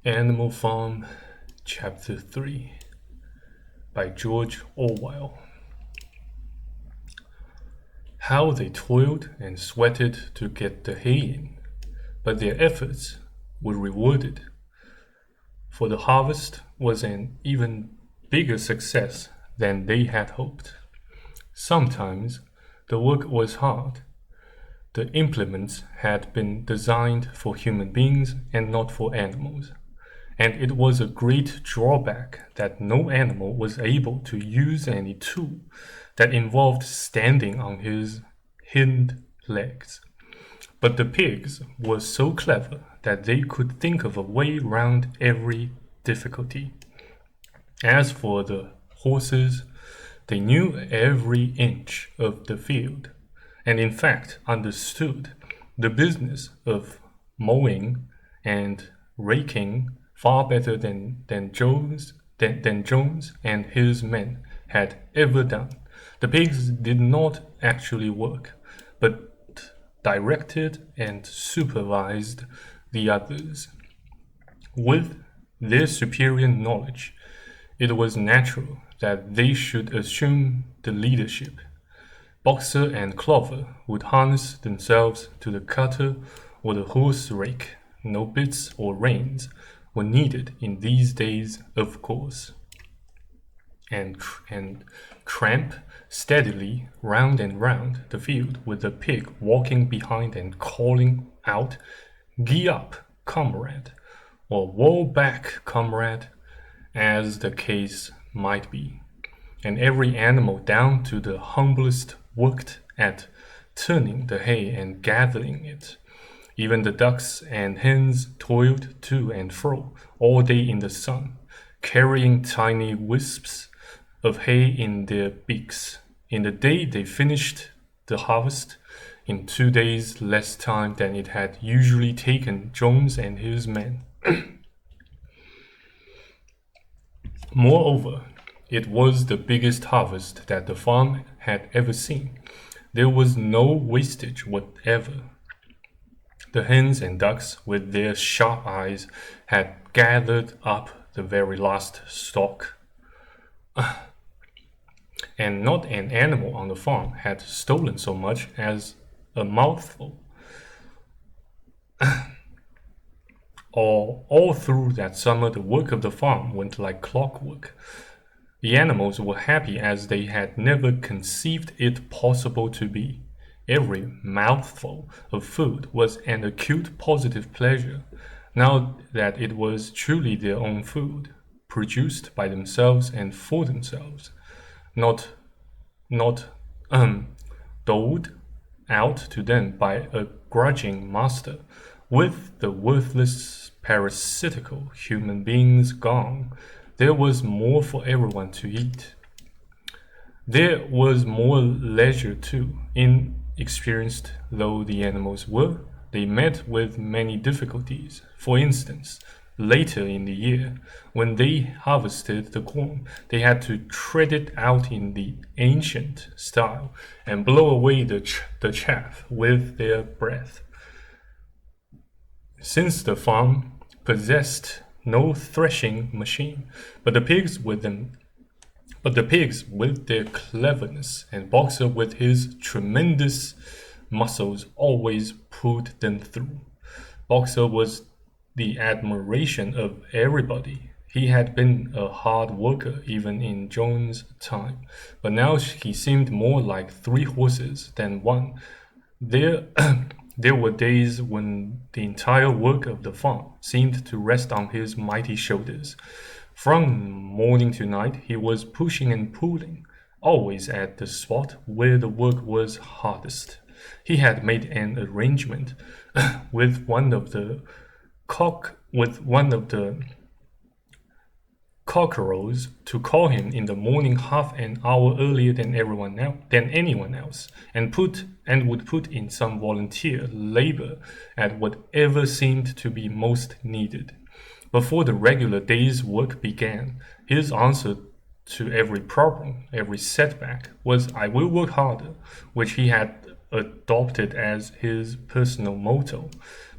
Animal Farm, Chapter 3 by George Orwell. How they toiled and sweated to get the hay in, but their efforts were rewarded, for the harvest was an even bigger success than they had hoped. Sometimes the work was hard. The implements had been designed for human beings and not for animals. And it was a great drawback that no animal was able to use any tool that involved standing on his hind legs. But the pigs were so clever that they could think of a way round every difficulty. As for the horses, they knew every inch of the field, and in fact understood the business of mowing and raking far better than Jones and his men had ever done. The pigs did not actually work, but directed and supervised the others. With their superior knowledge, it was natural that they should assume the leadership. Boxer and Clover would harness themselves to the cutter or the horse rake. No bits or reins were needed in these days, of course, and tramp steadily round and round the field with the pig walking behind and calling out, "Gee up, comrade," or "Woe back, comrade," as the case might be. And every animal down to the humblest worked at turning the hay and gathering it. Even the ducks and hens toiled to and fro all day in the sun, carrying tiny wisps of hay in their beaks. In the day they finished the harvest in 2 days less time than it had usually taken Jones and his men. Moreover, it was the biggest harvest that the farm had ever seen. There was no wastage whatever. The hens and ducks, with their sharp eyes, had gathered up the very last stalk. And not an animal on the farm had stolen so much as a mouthful. All through that summer, the work of the farm went like clockwork. The animals were happy as they had never conceived it possible to be. Every mouthful of food was an acute positive pleasure, now that it was truly their own food, produced by themselves and for themselves, not doled out to them by a grudging master. With the worthless, parasitical human beings gone, there was more for everyone to eat. There was more leisure too. Inexperienced though the animals were, they met with many difficulties. For instance, later in the year, when they harvested the corn, they had to tread it out in the ancient style and blow away the chaff with their breath. Since the farm possessed no threshing machine, but the pigs with their cleverness, and Boxer with his tremendous muscles always pulled them through. Boxer was the admiration of everybody. He had been a hard worker even in Jones' time, but now he seemed more like 3 horses than one. There were days when the entire work of the farm seemed to rest on his mighty shoulders. From morning to night he was pushing and pulling, always at the spot where the work was hardest. He had made an arrangement with one of the cockerels to call him in the morning half an hour earlier than anyone else, and would put in some volunteer labor at whatever seemed to be most needed. Before the regular day's work began, his answer to every problem, every setback, was "I will work harder," which he had adopted as his personal motto.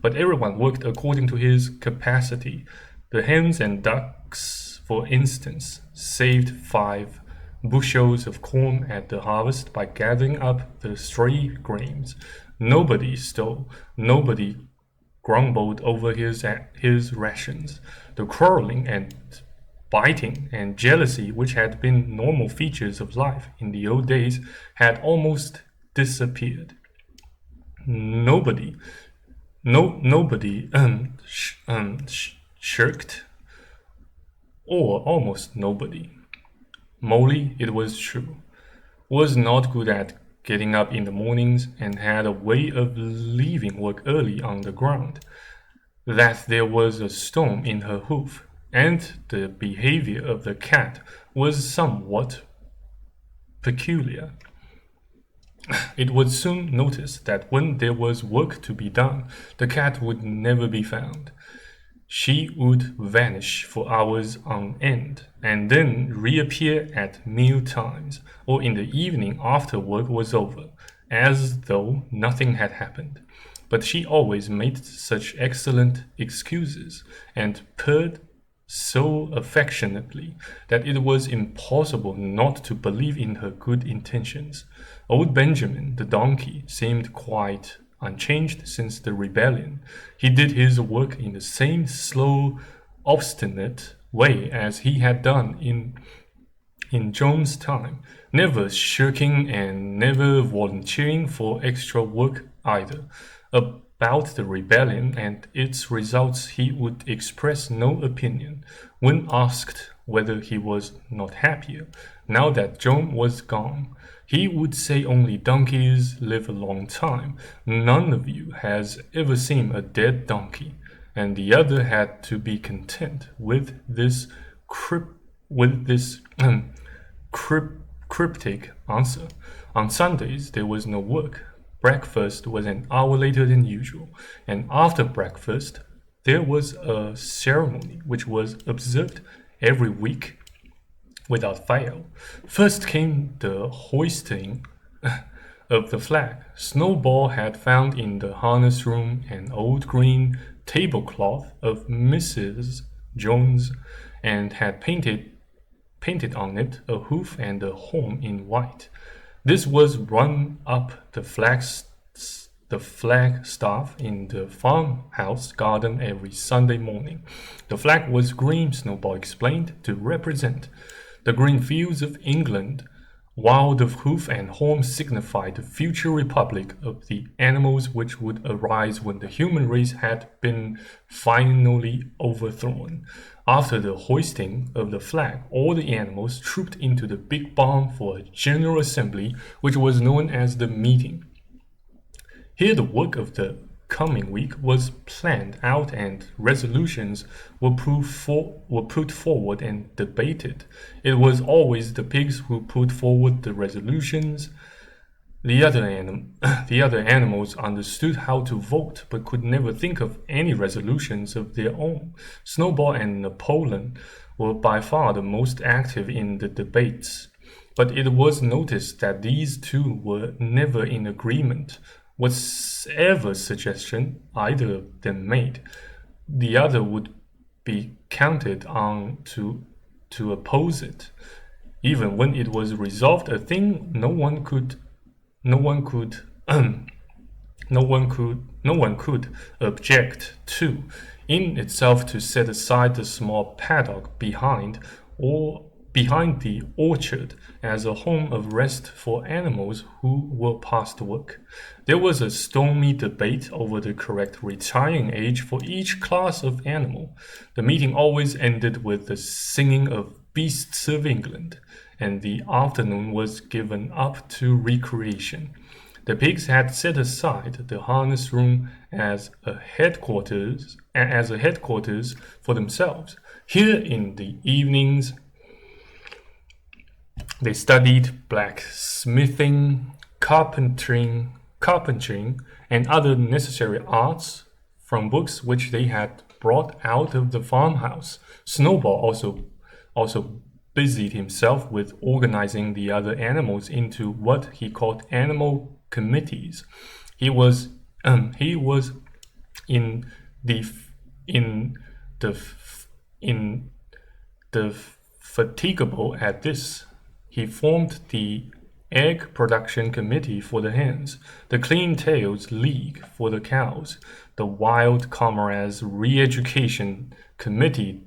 But everyone worked according to his capacity. The hens and ducks, for instance, saved 5 bushels of corn at the harvest by gathering up the stray grains. Nobody stole, nobody grumbled over his rations. The quarreling and biting and jealousy, which had been normal features of life in the old days, had almost disappeared. Nobody shirked, or almost nobody. Molly, it was true, was not good at getting up in the mornings and had a way of leaving work early on the ground that there was a stone in her hoof, and the behavior of the cat was somewhat peculiar. It was soon noticed that when there was work to be done, the cat would never be found. She would vanish for hours on end, and then reappear at meal times, or in the evening after work was over, as though nothing had happened. But she always made such excellent excuses, and purred so affectionately, that it was impossible not to believe in her good intentions. Old Benjamin, the donkey, seemed quite unchanged since the rebellion. He did his work in the same slow, obstinate way as he had done in John's time, never shirking and never volunteering for extra work either. About the rebellion and its results he would express no opinion. When asked whether he was not happier now that John was gone, he would say only donkeys live a long time. None of you has ever seen a dead donkey. And the other had to be content with this cryptic answer. On Sundays there was no work. Breakfast was an hour later than usual, and after breakfast there was a ceremony which was observed every week without fail. First came the hoisting of the flag. Snowball had found in the harness room an old green tablecloth of Mrs. Jones, and had painted on it a hoof and a home in white. This was run up the flagstaff in the farmhouse garden every Sunday morning. The flag was green, Snowball explained, to represent the green fields of England, while the hoof and horn signified the future republic of the animals which would arise when the human race had been finally overthrown. After the hoisting of the flag, all the animals trooped into the big barn for a general assembly, which was known as the meeting. Here the work of the coming week was planned out and resolutions were put forward and debated. It was always the pigs who put forward the resolutions. The other animals understood how to vote, but could never think of any resolutions of their own. Snowball and Napoleon were by far the most active in the debates, but it was noticed that these two were never in agreement. Whatever suggestion either of them made, the other would be counted on to oppose it. Even when it was resolved a thing, no one could object to in itself to set aside the small paddock behind the orchard as a home of rest for animals who were past work. There was a stormy debate over the correct retiring age for each class of animal. The meeting always ended with the singing of Beasts of England, and the afternoon was given up to recreation. The pigs had set aside the harness room as a headquarters for themselves. Here in the evenings they studied blacksmithing, carpentering, and other necessary arts from books which they had brought out of the farmhouse. Snowball also busied himself with organizing the other animals into what he called animal committees. He was in the indefatigable at this. He formed the Egg Production Committee for the hens, the Clean Tails League for the cows, the Wild Comrades Re-Education Committee.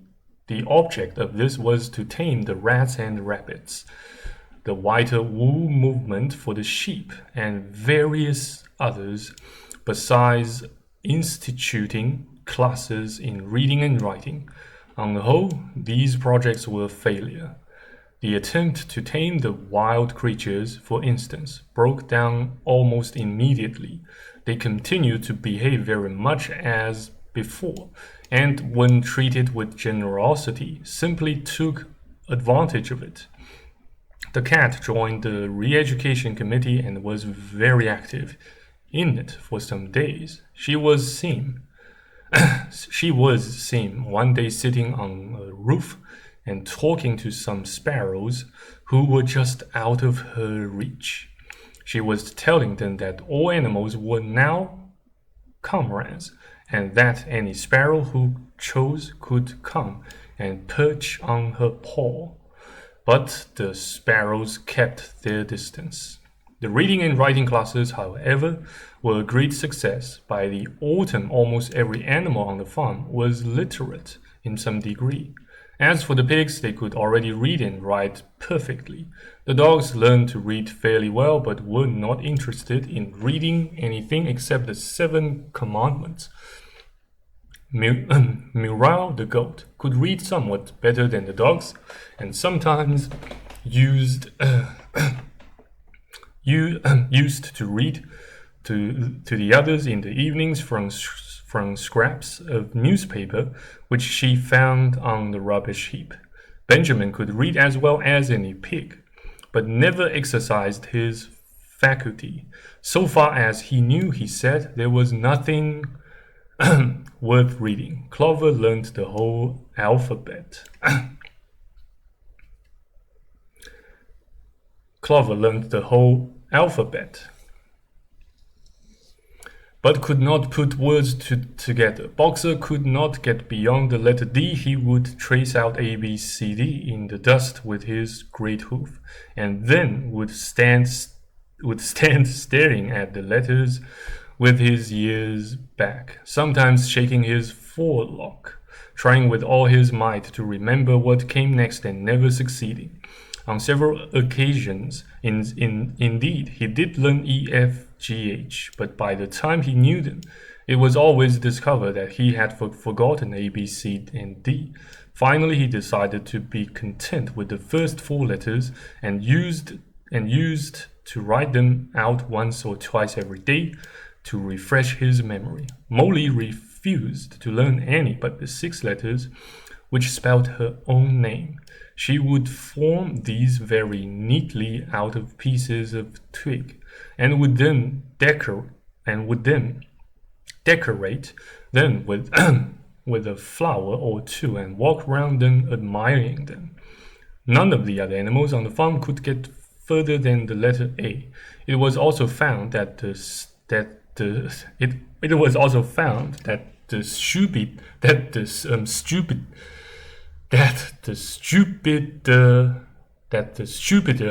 The object of this was to tame the rats and rabbits, the Whiter Wool Movement for the sheep, and various others, besides instituting classes in reading and writing. On the whole, these projects were a failure. The attempt to tame the wild creatures, for instance, broke down almost immediately. They continued to behave very much as before, and when treated with generosity, simply took advantage of it. The cat joined the re-education committee and was very active in it for some days. She was seen one day sitting on a roof and talking to some sparrows who were just out of her reach. She was telling them that all animals were now comrades, and that any sparrow who chose could come and perch on her paw. But the sparrows kept their distance. The reading and writing classes, however, were a great success. By the autumn, almost every animal on the farm was literate in some degree. As for the pigs, they could already read and write perfectly. The dogs learned to read fairly well, but were not interested in reading anything except the 7 commandments. Muriel the goat could read somewhat better than the dogs, and sometimes used to read to the others in the evenings from scraps of newspaper which she found on the rubbish heap. Benjamin could read as well as any pig, but never exercised his faculty. So far as he knew, he said, there was nothing worth reading. Clover learned the whole alphabet. But could not put words together. Boxer could not get beyond the letter D. He would trace out A, B, C, D in the dust with his great hoof, and then would stand staring at the letters with his ears back, sometimes shaking his forelock, trying with all his might to remember what came next and never succeeding. On several occasions, indeed, he did learn E, F, G, H, but by the time he knew them, it was always discovered that he had forgotten A, B, C, and D. Finally, he decided to be content with the first 4 letters and used to write them out once or twice every day to refresh his memory. Molly refused to learn any but the 6 letters, which spelled her own name. She would form these very neatly out of pieces of twig, and would then decorate them with with a flower or 2 and walk round them admiring them. None of the other animals on the farm could get further than the letter A. It was also found that the stupider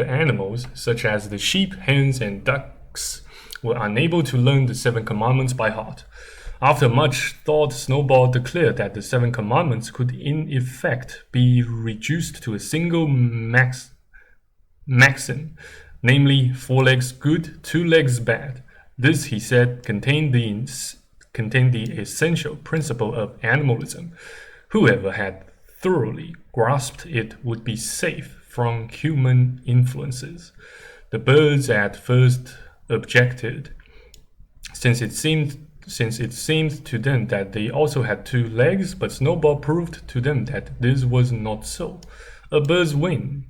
animals, such as the sheep, hens, and ducks, were unable to learn the 7 commandments by heart. After much thought, Snowball declared that the 7 commandments could in effect be reduced to a single maxim, namely 4 legs good, 2 legs bad. This, he said, contained the essential principle of animalism. Whoever had thoroughly grasped it would be safe from human influences. The birds at first objected, since it seemed to them that they also had 2 legs, but Snowball proved to them that this was not so. A bird's wing,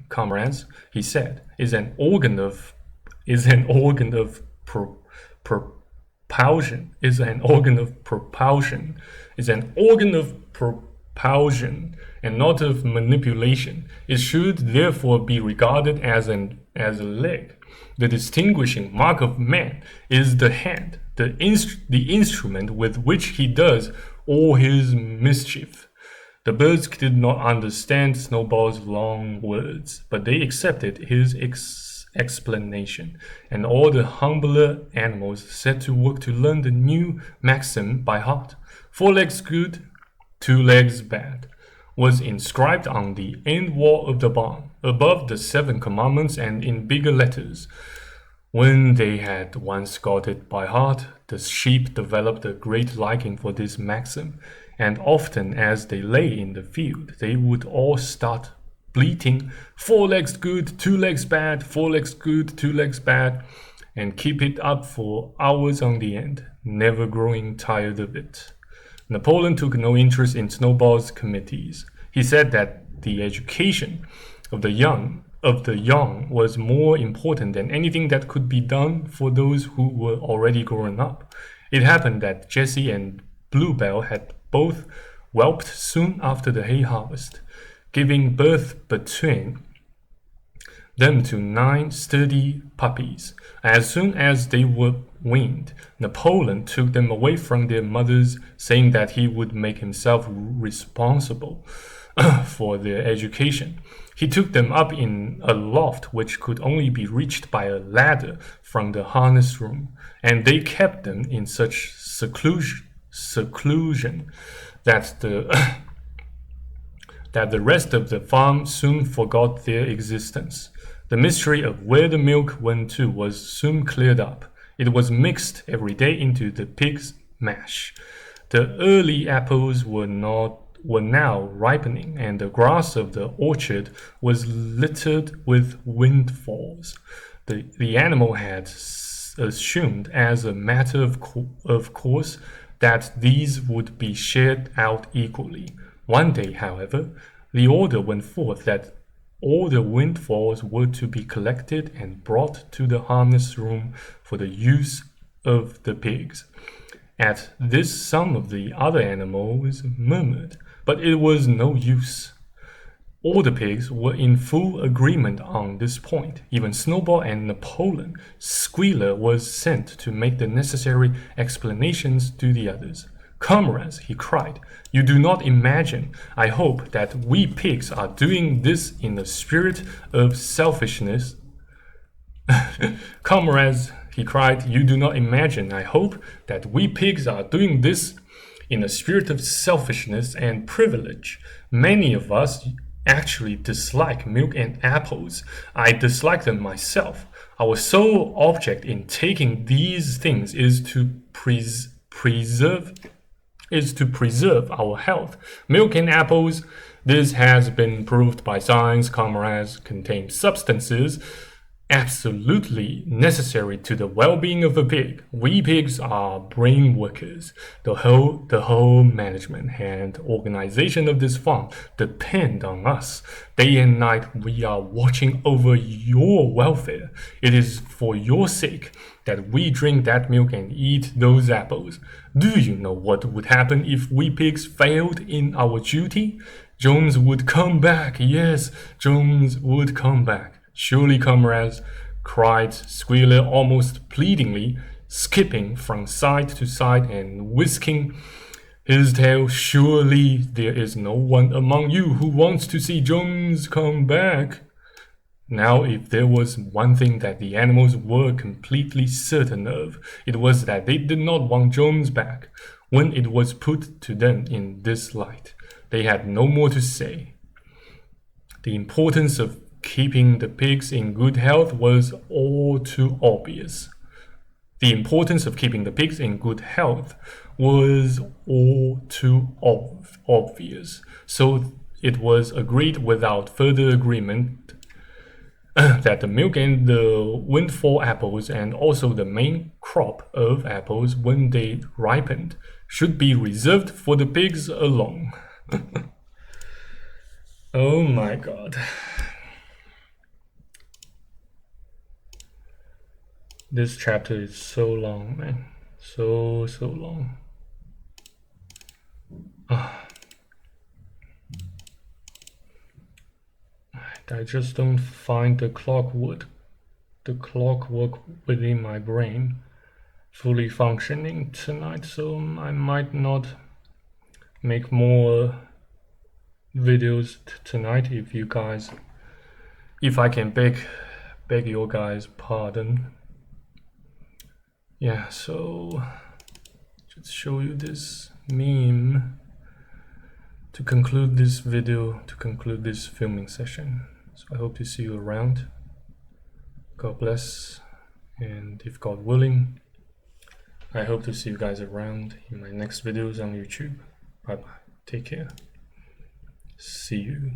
comrades, he said, is an organ of propulsion, and not of manipulation. It should therefore be regarded as a leg. The distinguishing mark of man is the hand, the instrument with which he does all his mischief. The birds did not understand Snowball's long words, but they accepted his explanation, and all the humbler animals set to work to learn the new maxim by heart. 4 legs good, 2 legs bad, was inscribed on the end wall of the barn, above the 7 commandments and in bigger letters. When they had once got it by heart, the sheep developed a great liking for this maxim, and often as they lay in the field, they would all start bleating, 4 legs good, 2 legs bad, 4 legs good, 2 legs bad, and keep it up for hours on the end, never growing tired of it. Napoleon took no interest in Snowball's committees. He said that the education of the young was more important than anything that could be done for those who were already grown up. It happened that Jessie and Bluebell had both whelped soon after the hay harvest, giving birth between them to 9 sturdy puppies. As soon as they were weaned, Napoleon took them away from their mothers, saying that he would make himself responsible for their education. He took them up in a loft which could only be reached by a ladder from the harness room, and they kept them in such seclusion that the rest of the farm soon forgot their existence. The mystery of where the milk went to was soon cleared up. It was mixed every day into the pig's mash. The early apples were now ripening, and the grass of the orchard was littered with windfalls. The animal had assumed as a matter of course that these would be shared out equally. One day, however, the order went forth that all the windfalls were to be collected and brought to the harness room for the use of the pigs. At this, some of the other animals murmured, but it was no use. All the pigs were in full agreement on this point. Even Snowball and Napoleon. Squealer was sent to make the necessary explanations to the others. Comrades, he cried, you do not imagine, I hope, that we pigs are doing this in a spirit of selfishness. Comrades, he cried, you do not imagine, I hope, that we pigs are doing this in a spirit of selfishness and privilege. Many of us actually dislike milk and apples. I dislike them myself. Our sole object in taking these things is to preserve our health. Milk and apples, this has been proved by science, comrades, contain substances absolutely necessary to the well-being of a pig. We pigs are brain workers. The whole management and organization of this farm depend on us. Day and night we are watching over your welfare. It is for your sake that we drink that milk and eat those apples. Do you know what would happen if we pigs failed in our duty? Jones would come back. Yes, Jones would come back. Surely, comrades, cried Squealer almost pleadingly, skipping from side to side and whisking his tail. Surely there is no one among you who wants to see Jones come back. Now, if there was one thing that the animals were completely certain of, it was that they did not want Jones back. When it was put to them in this light, they had no more to say. The importance of keeping the pigs in good health was all too obvious. The importance of keeping the pigs in good health was all too obvious. So it was agreed without further agreement that the milk and the windfall apples and also the main crop of apples when they ripened should be reserved for the pigs alone. Oh my god. This chapter is so long, man. So long. I just don't find the clockwork within my brain fully functioning tonight, so I might not make more videos tonight. If I can beg your guys' pardon. Yeah, so just show you this meme to conclude this video, to conclude this filming session. So I hope to see you around. God bless, and if God willing, I hope to see you guys around in my next videos on YouTube. Bye bye. Take care. See you.